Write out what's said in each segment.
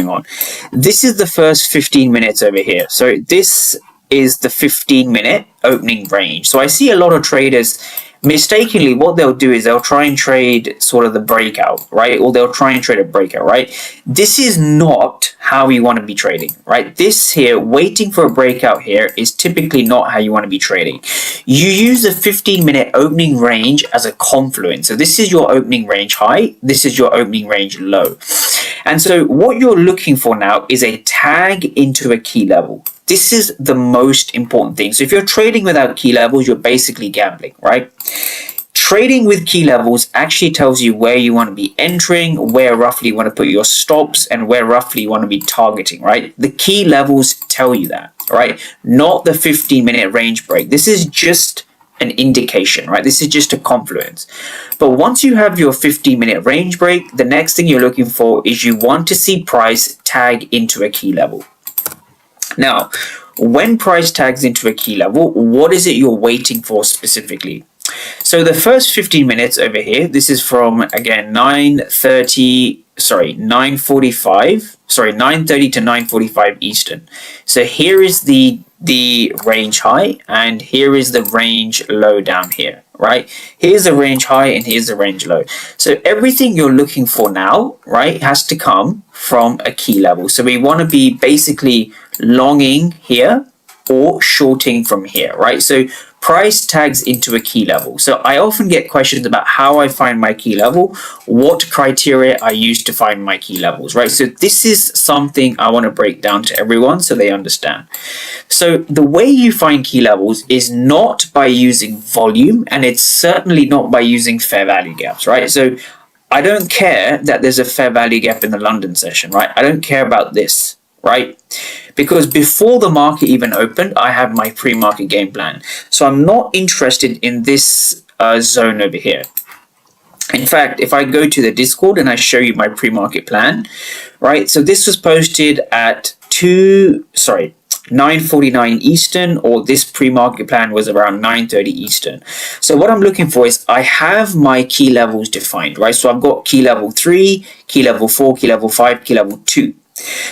on. This is the first 15 minutes over here. So this is the 15-minute opening range. So I see a lot of traders mistakenly, what they'll do is they'll try and trade sort of the breakout, right? Or they'll try and trade a breakout, right? This is not how you want to be trading, right? This here, waiting for a breakout here, is typically not how you want to be trading. You use the 15-minute opening range as a confluence. So this is your opening range high, this is your opening range low. And so what you're looking for now is a tag into a key level. This is the most important thing. So if you're trading without key levels, you're basically gambling, right? Trading with key levels actually tells you where you want to be entering, where roughly you want to put your stops, and where roughly you want to be targeting, right? The key levels tell you that, right? Not the 15-minute range break. This is just an indication, right? This is just a confluence. But once you have your 15-minute range break, the next thing you're looking for is you want to see price tag into a key level. Now, when price tags into a key level, what is it you're waiting for specifically? So the first 15 minutes over here, this is from, again, 9:30 to 9:45 Eastern. So here is the range high, and here is the range low down here, right? Here's the range high and here's the range low. So everything you're looking for now, right, has to come from a key level. So we want to be basically longing here or shorting from here, right? So price tags into a key level. So I often get questions about how I find my key level, what criteria I use to find my key levels, right? So this is something I want to break down to everyone so they understand. So the way you find key levels is not by using volume, and it's certainly not by using fair value gaps, right? So I don't care that there's a fair value gap in the London session, right? I don't care about this, right? Because before the market even opened, I have my pre-market game plan. So I'm not interested in this zone over here. In fact, if I go to the Discord and I show you my pre-market plan, right? So this was posted at 9:49 Eastern, or this pre-market plan was around 9:30 Eastern. So what I'm looking for is I have my key levels defined, right? So I've got key level 3, key level 4, key level 5, key level 2.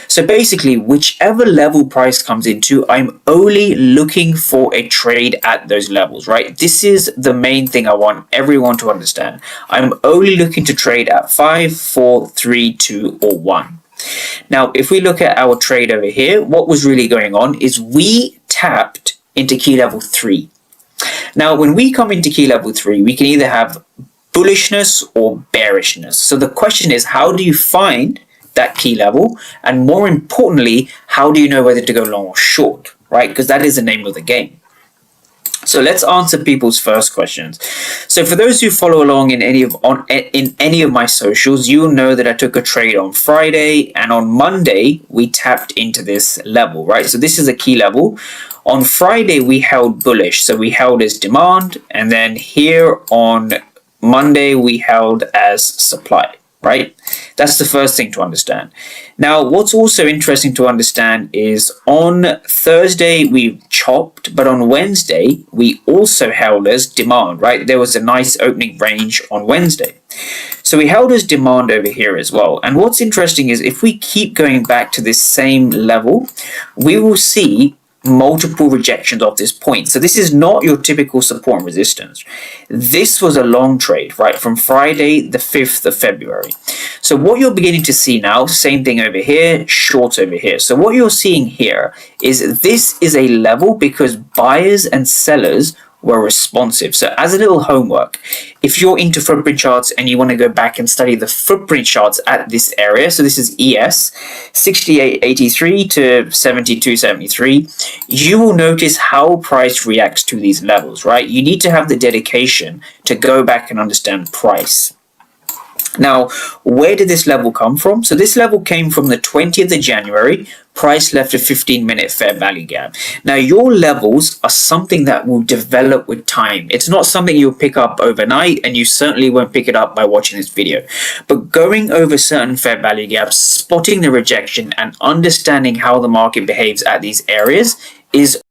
So basically, whichever level price comes into, I'm only looking for a trade at those levels, right? This is the main thing I want everyone to understand. I'm only looking to trade at 5, 4, 3, 2, or 1. Now, if we look at our trade over here, what was really going on is we tapped into key level 3. Now, when we come into key level 3, we can either have bullishness or bearishness. So the question is, how do you find that key level? And more importantly, how do you know whether to go long or short, right? Because that is the name of the game. So let's answer people's first questions. So for those who follow along in any of my socials, you'll know that I took a trade on Friday, and on Monday we tapped into this level, right? So this is a key level. On Friday we held bullish, so we held as demand, and then here on Monday we held as supply, right? That's the first thing to understand. Now, what's also interesting to understand is on Thursday we chopped, but on Wednesday we also held as demand, right? There was a nice opening range on Wednesday. So we held as demand over here as well. And what's interesting is if we keep going back to this same level, we will see multiple rejections of this point. So this is not your typical support and resistance. This was a long trade, right, from Friday the 5th of February. So what you're beginning to see now, same thing over here, short over here. So what you're seeing here is this is a level because buyers and sellers were responsive. So as a little homework, if you're into footprint charts and you want to go back and study the footprint charts at this area, so this is ES 68.83 to 72.73, you will notice how price reacts to these levels, right? You need to have the dedication to go back and understand price. Now, where did this level come from? So this level came from the 20th of January. Price left a 15-minute fair value gap. Now, your levels are something that will develop with time. It's not something you'll pick up overnight, and you certainly won't pick it up by watching this video. But going over certain fair value gaps, spotting the rejection, and understanding how the market behaves at these areas is